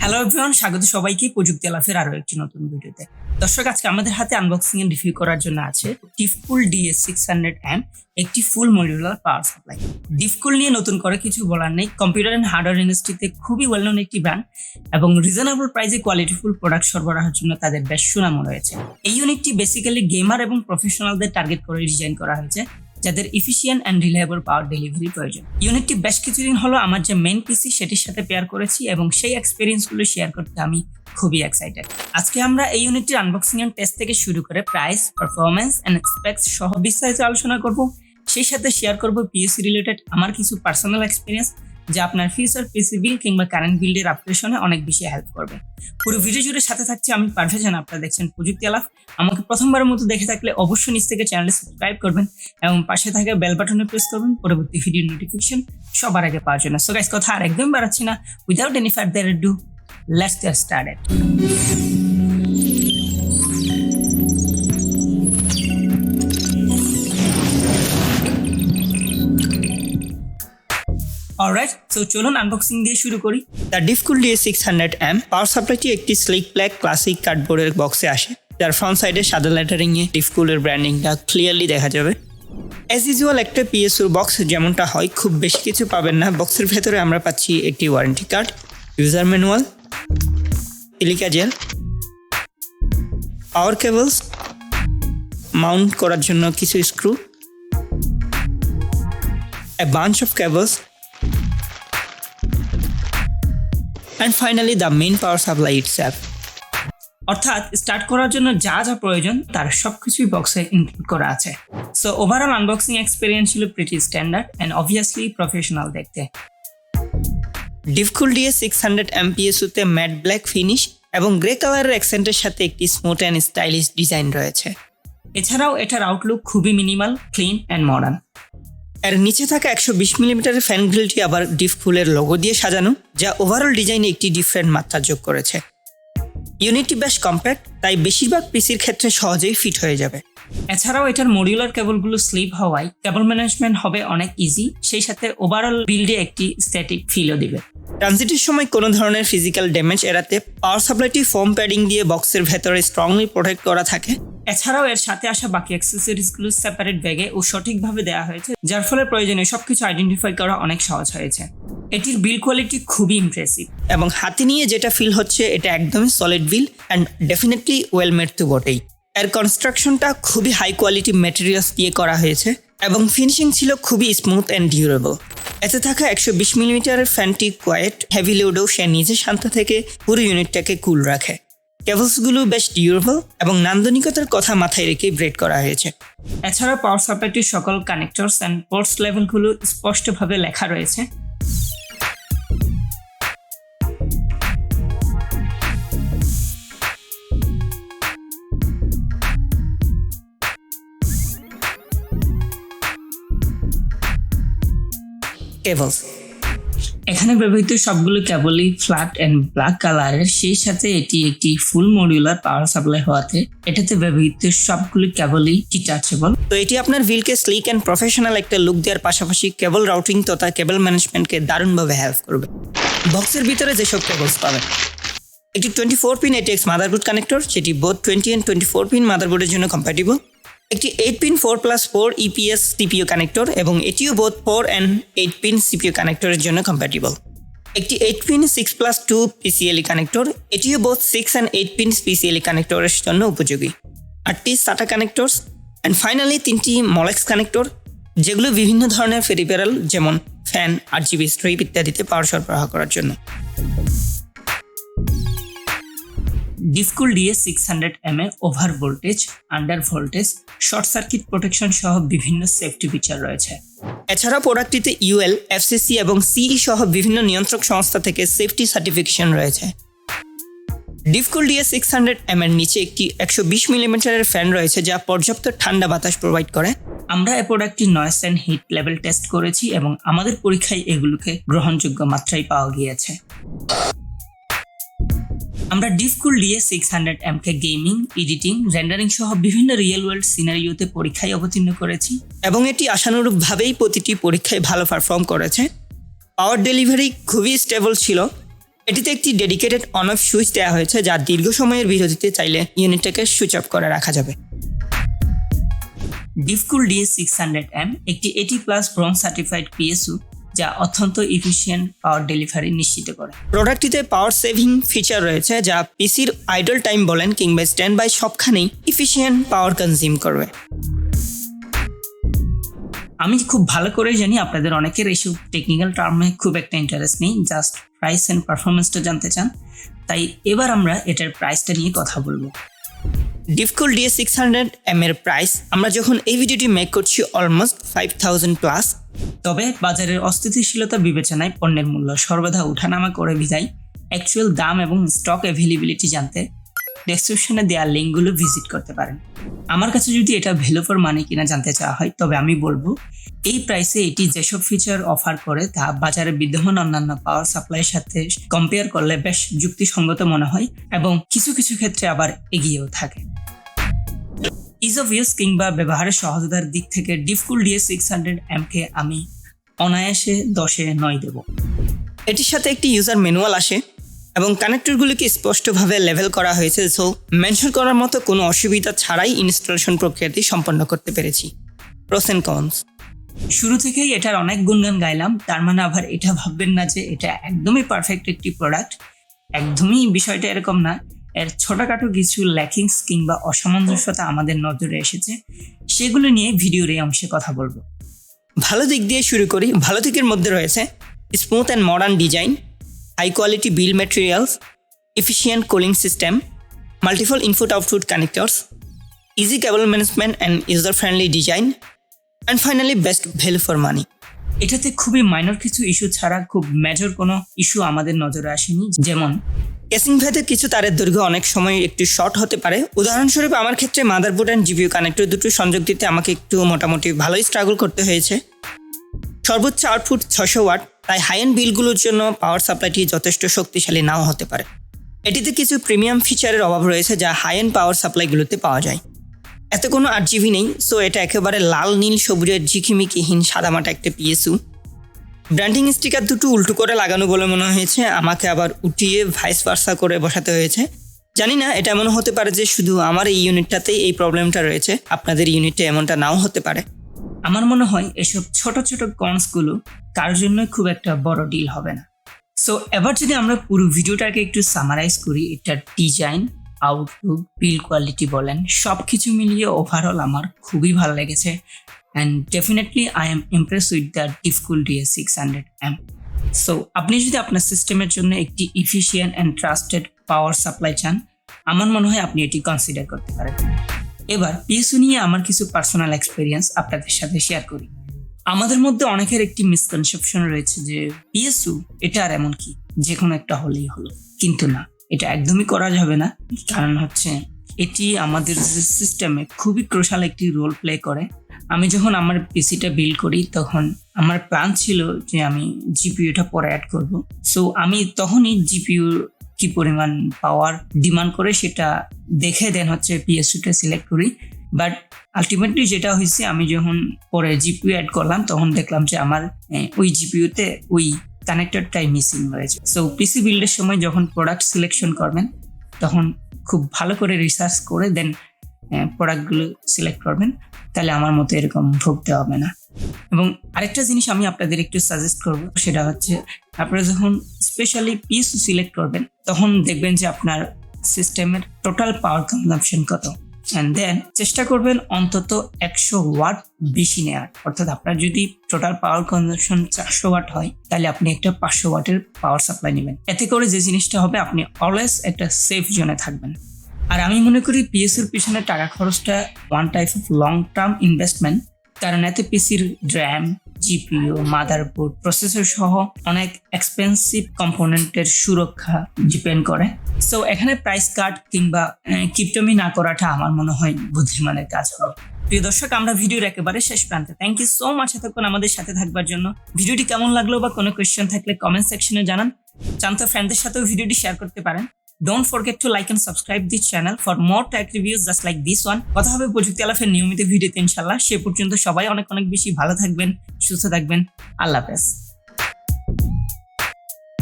Hello everyone, স্বাগত সবাইকে প্রযুক্তি আলাপের আরো একটি নতুন ভিডিওতে। দর্শক, আজকে আমাদের হাতে আনবক্সিং এন্ড রিভিউ করার জন্য আছে Deepcool DA 600M, একটি ফুল মডিউলার পাওয়ার সাপ্লাই। Deepcool নিয়ে নতুন করে কিছু বলার নেই। কম্পিউটার এন্ড হার্ডওয়্যার ইন্ডাস্ট্রিতে খুবই ওয়েল নোন একটি ব্র্যান্ড এবং রিজনেবল প্রাইসে কোয়ালিটিফুল প্রোডাক্ট সরবরাহের জন্য তাদের বেশ সুনাম রয়েছে। এই ইউনিটটি বেসিক্যালি গেমার এবং প্রফেশনালদের টার্গেট করে ডিজাইন করা হয়েছে, যাদের efficient and reliable power delivery প্রয়োজন। ইউনিটটি বেশ কিছুদিন হলো আমার যে মেইন পিসি সেটির সাথে পেয়ার করেছি এবং সেই এক্সপিরিয়েন্সগুলো শেয়ার করতে আমি খুবই এক্সাইটেড। আজকে আমরা এই ইউনিটটির আনবক্সিং এন্ড টেস্ট থেকে শুরু করে প্রাইস, পারফরম্যান্স এন্ড স্পেকস সহ বিস্তারিত আলোচনা করব। সেই সাথে শেয়ার করব পিএসসি রিলেটেড আমার কিছু পার্সোনাল এক্সপিরিয়েন্স, যা আপনার ফিউচার পিসি বিল কিংবা কারেন্ট বিল্ডের আপগ্রেশনে অনেক বেশি হেল্প করবে। পুরো ভিডিও জুড়ে সাথে থাকছে আমি পারভেজ, আপনারা দেখছেন প্রযুক্তি আলাপ। আমাকে প্রথমবারের মতো দেখে থাকলে অবশ্যই নিচ থেকে চ্যানেলটি সাবস্ক্রাইব করবেন এবং পাশে থাকা বেল বাটনে প্রেস করবেন পরবর্তী ভিডিওর নোটিফিকেশন সবার আগে পাওয়ার জন্য। সো গাইস, কথা আর একদম বাড়াচ্ছি না, without any further ado, let's get started. Alright, so চলুন আনবক্সিং দিয়ে শুরু করি। দ্য Deepcool DA 600M পাওয়ার সাপ্লাইটি একটি স্লিক ব্ল্যাক ক্লাসিক কার্ডবোর্ডের বক্সে আসে, যার ফ্রন্ট সাইডে সাদা লেটারিংয়ে Deepcool এর ব্র্যান্ডিংটা ক্লিয়ারলি দেখা যাবে। অ্যাজ ইউজুয়াল একটা পিএসইউ বক্স যেমনটা হয়, খুব বেশি কিছু পাবেন না। বক্সের ভেতরে আমরা পাচ্ছি একটি warranty card, user manual, silica gel, power cables, mount করার জন্য কিছু screw, a bunch of cables, and finally the main power supply itself. অর্থাৎ স্টার্ট করার জন্য যা যা প্রয়োজন তার সবকিছুই বক্সে ইনক্লুড করা আছে। সো ওভারঅল আনবক্সিং এক্সপিরিয়েন্স ছিল pretty standard and obviously professional দেখতে। Deepcool DA 600M PSU-তে ম্যাট ব্ল্যাক ফিনিশ এবং গ্রে কালারের অ্যাকসেন্টের সাথে একটি স্মুথ অ্যান্ড স্টাইলিশ ডিজাইন রয়েছে। এছাড়াও এটার আউটলুক খুবই মিনিমাল, ক্লিন অ্যান্ড মডার্ন। এর নিচে থাকা 120 মিলিমিটারের ফ্যান গ্রিলটি আবার Deepcool এর লোগো দিয়ে সাজানো, যা ওভারঅল ডিজাইনে একটি ডিফারেন্ট মাত্রা যোগ করেছে। ইউনিটটি বেশ কম্প্যাক্ট, তাই বেশিরভাগ পিসির ক্ষেত্রে সহজেই ফিট হয়ে যাবে। এছাড়াও এটার মডিউলার কেবলগুলো স্লিপ হওয়ায় কেবল ম্যানেজমেন্ট হবে অনেক ইজি, সেই সাথে ওভারঅল বিল্ডে একটি স্ট্যাটিক ফিলও দিবে। ট্রানজিটের সময় কোনো ধরনের ফিজিক্যাল ড্যামেজ এড়াতে পাওয়ার সাপ্লাইটি ফোম প্যাডিং দিয়ে বক্সের ভেতরে স্ট্রংলি প্রোটেক্ট করা থাকে। এছাড়াও এর সাথে আসা বাকি অ্যাক্সেসরিজগুলো সেপারেট ব্যাগে ও সঠিকভাবে দেওয়া হয়েছে, যার ফলে প্রয়োজনে সবকিছু আইডেন্টিফাই করা অনেক সহজ হয়েছে। এটির বিল কোয়ালিটি খুবই ইমপ্রেসিভ এবং হাতে নিয়ে যেটা ফিল হচ্ছে এটা একদমই solid Bill and definitely well made তো বটেই। এর কনস্ট্রাকশনটা খুবই হাই কোয়ালিটি ম্যাটেরিয়ালস দিয়ে করা হয়েছে এবং ফিনিশিং ছিল খুবই স্মুথ অ্যান্ড ডিউরেবল। এতে থাকা 120 মিলিমিটারের ফ্যানটি কোয়েট হেভি লোডেও সে নিজে শান্ত থেকে পুরো ইউনিটটাকে কুল রাখে। কেবলসগুলো বেশ ডিউরেবল এবং নান্দনিকতার কথা মাথায় রেখে ব্রেড করা হয়েছে। এছাড়া পাওয়ার সাপ্লাইটির সকল কানেক্টরস অ্যান্ড পোর্টস লেভেলগুলো স্পষ্টভাবে লেখা রয়েছে। কেবলস এখানে ব্যবহৃত সবগুলো কেবলই ফ্ল্যাট অ্যান্ড ব্ল্যাক কালারের, সেই সাথে এটি একটি ফুল মডিউলার পাওয়ার সাপ্লাই হওয়াতে এটাতে ব্যবহৃত সবগুলো কেবলই ডিটাচেবল। তো এটি আপনার ভিলকে স্লিক অ্যান্ড প্রফেশনাল একটা লুক দেওয়ার পাশাপাশি কেবল রাউটিং তথা কেবল ম্যানেজমেন্টকে দারুণভাবে হেল্প করবে। বক্সের ভিতরে যেসব কেবলস পাবেন: একটি 24 পিন ATX মাদারবোর্ড কানেক্টর, যেটি বোথ 20 and 24 পিন মাদারবোর্ডের জন্য কম্প্যাটিবল। একটি 8 পিন 4+4 EPS CPU কানেক্টর এবং এটিও বোথ 4 and 8 পিন CPU কানেক্টরের জন্য কম্প্যাটিবল। একটি 8 পিন 6+2 PCLE কানেক্টর, এটিও বোথ 6 and 8 পিন PCLE কানেক্টরের জন্য উপযোগী। 8টি SATA কানেক্টরস অ্যান্ড ফাইনালি 3টি মোলেক্স কানেক্টর, যেগুলো বিভিন্ন ধরনের পেরিফেরাল যেমন ফ্যান, RGB স্ট্রিপ ইত্যাদিতে পাওয়ার সরবরাহ করার জন্য। Deepcool DA 600M এ over voltage, under voltage, short circuit protection সহ বিভিন্ন সেফটি ফিচার রয়েছে। এছাড়া প্রোডাক্টটিতে UL, FCC এবং CE সহ বিভিন্ন নিয়ন্ত্রক সংস্থা থেকে সেফটি সার্টিফিকেশন রয়েছে। Deepcool DA 600M এর নিচে একটি 120 মিলিমিটারের ফ্যান রয়েছে, যা পর্যাপ্ত ঠান্ডা বাতাস প্রোভাইড করে। আমরা এই প্রোডাক্টটির noise and heat level test করেছি এবং আমাদের পরীক্ষায় এগুলোকে গ্রহণযোগ্য মাত্রায় পাওয়া গিয়েছে। আমরা Deepcool DA 600M কে গেমিং, এডিটিং, রেন্ডারিং সহ বিভিন্ন রিয়েল ওয়ার্ল্ড সিনারিওতে পরীক্ষায় অবতীর্ণ করেছি এবং এটি আশানুরূপভাবেই প্রতিটি পরীক্ষায় ভালো পারফর্ম করেছে। পাওয়ার ডেলিভারি খুবই স্টেবল ছিল এটিতে একটি ডেডিকেটেড অন অফ সুইচ দেওয়া হয়েছে, যা দীর্ঘ সময়ের বিরতিতে চাইলে ইউনিটটাকে সুইচ অফ করে রাখা যাবে। Deepcool DA 600M একটি 80+ ব্রোঞ্জ সার্টিফাইড PSU, যা অত্যন্ত ইফিশিয়েন্ট পাওয়ার ডেলিভারি নিশ্চিত করে। প্রোডাক্টটিতে পাওয়ার সেভিং ফিচার রয়েছে, যা পিসির আইডল টাইম বলেন কিংবা স্ট্যান্ড বাই সবখানেই ইফিশিয়েন্ট পাওয়ার কনজিউম করবে। আমি খুব ভালো করে জানি আপনাদের অনেকের এইসব টেকনিক্যাল টার্মে খুব একটা ইন্টারেস্ট নেই, জাস্ট প্রাইস অ্যান্ড পারফরমেন্সটা জানতে চান। তাই এবার আমরা এটার প্রাইসটা নিয়ে কথা বলবো। Deepcool DA 600M এর প্রাইস আমরা যখন এই ভিডিওটি মেক করছি অলমোস্ট 5000+। তবে বাজারের অস্থিতিশীলতা বিবেচনায় পণ্যের মূল্য সর্বদা ওঠানামা করে বিদায় অ্যাকচুয়াল দাম এবং স্টক অ্যাভেলেবিলিটি জানতে ডেসক্রিপশনে দেওয়া লিঙ্কগুলো ভিজিট করতে পারেন। আমার কাছে যদি এটা ভ্যালু ফর মানি কিনা জানতে চাওয়া হয়, তবে আমি বলবো এই প্রাইসে এটি যেসব ফিচার অফার করে তা বাজারে বিদ্যমান অন্যান্য পাওয়ার সাপ্লাইয়ের সাথে কম্পেয়ার করলে বেশ যুক্তিসঙ্গত মনে হয় এবং কিছু কিছু ক্ষেত্রে আবার এগিয়েও থাকে। ইজ অফ ইউজ কিংবা ব্যবহারের সহজতার দিক থেকে Deepcool DA 600M কে আমি অনায়াসে 10-এ 9 দেব। এটির সাথে একটি ইউজার ম্যানুয়াল আসে এবং কানেক্টরগুলিকে স্পষ্টভাবে লেভেল করা হয়েছে, সো মেনশন করার মতো কোনো অসুবিধা ছাড়াই ইনস্টলেশন প্রক্রিয়াটি সম্পন্ন করতে পেরেছি। প্রোস এন্ড কনস। শুরু থেকেই এটার অনেক গুণগান গাইলাম, তার মানে আবার এটা ভাববেন না যে এটা একদমই পারফেক্ট একটি প্রোডাক্ট। একদমই বিষয়টা এরকম না। এর ছোটখাটো কিছু ল্যাকিংস কিংবা অসামঞ্জস্যতা আমাদের নজরে এসেছে, সেগুলো নিয়ে ভিডিওর এই অংশে কথা বলবো। ভালো দিক দিয়ে শুরু করি। ভালো দিকের মধ্যে রয়েছে smooth and modern design, high quality build materials, efficient cooling system, multiple input output connectors, easy cable management and user friendly design, and finally best value for money. এটাতে খুবই মাইনর কিছু ইস্যু ছাড়া খুব মেজর কোনো issue আমাদের নজরে আসেনি, যেমন কেসিং ভেদে কিছু তারের দৈর্ঘ্য অনেক সময় একটু শর্ট হতে পারে। উদাহরণস্বরূপ আমার ক্ষেত্রে মাদারবোর্ড অ্যান্ড জিপিইউ কানেক্টর দুটো সংযোগ দিতে আমাকে একটু মোটামুটি ভালোই স্ট্রাগল করতে হয়েছে। সর্বোচ্চ আউটপুট 600 ওয়াট, তাই হাই এন্ড বিলগুলোর জন্য পাওয়ার সাপ্লাইটি যথেষ্ট শক্তিশালী নাও হতে পারে। এটিতে কিছু প্রিমিয়াম ফিচারের অভাব রয়েছে যা হাই এন্ড পাওয়ার সাপ্লাইগুলোতে পাওয়া যায়। এতে কোনো RGB নেই, সো এটা একেবারে লাল নীল সবুজের ঝিকিমিকিহীন সাদামাটা একটা PSU। ব্র্যান্ডিং স্টিকার দুটো উল্টো করে লাগানো বলে মনে হয়েছে, আমাকে আবার উঠিয়ে ভাইস ভার্সা করে বসাতে হয়েছে। জানি না, এটা এমন হতে পারে যে শুধু আমার এই ইউনিটটাতেই এই প্রবলেমটা রয়েছে, আপনাদের ইউনিটে এমনটা নাও হতে পারে। আমার মনে হয় এসব ছোট ছোট কনসগুলো কার জন্য খুব একটা বড় ডিল হবে না। সো এবার যদি আমরা পুরো ভিডিওটাকে একটু সামারাইজ করি, এটার ডিজাইন, আউটলুক, বিল্ড কোয়ালিটি বলেন, সব কিছু মিলিয়ে ওভারঅল আমার খুবই ভালো লেগেছে। And definitely I am Impress with the Deepcool DA 600M। So আপনি যদি আপনার সিস্টেমের জন্য একটি efficient and trusted power supply চান, আমার মনে হয় আপনি এটি কনসিডার করতে পারেন। এবার PSU নিয়ে আমার কিছু পার্সোনাল এক্সপিরিয়েন্স আপনাদের সাথে শেয়ার করি। আমাদের মধ্যে অনেকের একটি মিসকনসেপশন রয়েছে যে PSU এটা আর এমন কি, যে কোনো একটা হলেই হলো, কিন্তু না, এটা একদমই করা যাবে না। কারণ হচ্ছে এটি আমাদের সিস্টেমে খুবই ক্রুশাল একটি রোল প্লে করে। আমি যখন আমার পিসিটা বিল্ড করি তখন আমার প্ল্যান ছিল যে আমি জিপিইউটা পরে অ্যাড করব। সো আমি তখনই জিপিইউ কি পরিমাণ পাওয়ার ডিমান্ড করে সেটা দেখে দেন হচ্ছে PSUটা সিলেক্ট করি। বাট আলটিমেটলি যেটা হয়েছে, আমি যখন পরে জিপিইউ অ্যাড করলাম তখন দেখলাম যে আমার ওই জিপিইউতে ওই কানেক্টরটাই মিসিং রয়েছে। সো পিসি বিল্ডের সময় যখন প্রোডাক্ট সিলেকশন করবেন তখন খুব ভালো করে রিসার্চ করে দেন প্রোডাক্টগুলো সিলেক্ট করবেন, তাহলে আমার মতো এরকম ভুগতে হবে না। এবং আরেকটা জিনিস আমি আপনাদের একটু সাজেস্ট করব, সেটা হচ্ছে আপনারা যখন স্পেশালি PSU সিলেক্ট করবেন তখন দেখবেন যে আপনার সিস্টেমের টোটাল পাওয়ার কনজাম্পশন কত, অ্যান্ড দেন চেষ্টা করবেন অন্তত 100 ওয়াট বেশি নেওয়ার। অর্থাৎ আপনার যদি টোটাল পাওয়ার কনজাম্পশন 400 ওয়াট হয়, তাহলে আপনি একটা 500 ওয়াটের পাওয়ার সাপ্লাই নেবেন। এতে করে যে জিনিসটা হবে, আপনি অলওয়েজ একটা সেফ জোনে থাকবেন। আর আমি মনে করি PSUর পিছনে টাকা খরচটা one type of long term investment, কারণ এতে পিসির RAM, GPU, মাদারবোর্ড, প্রসেসর সহ অনেক এক্সপেন্সিভ কম্পোনেন্টের সুরক্ষা ডিপেন্ড করে। সো এখানে প্রাইস কাট কিংবা কিপটমি না করাটা আমার মনে হয় বুদ্ধিমানের কাজ হবে। প্রিয় দর্শক, আমরা ভিডিওর একেবারে শেষ প্রান্তে। থ্যাংক ইউ সো মাচ এতক্ষণ আমাদের সাথে থাকবার জন্য। ভিডিওটি কেমন লাগলো বা কোনো কোয়েশ্চেন থাকলে কমেন্ট সেকশনে জানান। চান তো ফ্রেন্ডদের সাথেও ভিডিওটি শেয়ার করতে পারেন। Don't forget to like and subscribe this channel for more tech reviews just like this one. কথা হবে প্রযুক্তি আলাপের নিয়মিত ভিডিওতে ইনশাআল্লাহ। সে পর্যন্ত সবাই অনেক অনেক বেশি ভালো থাকবেন, সুস্থ থাকবেন। আল্লাহ হাফেজ।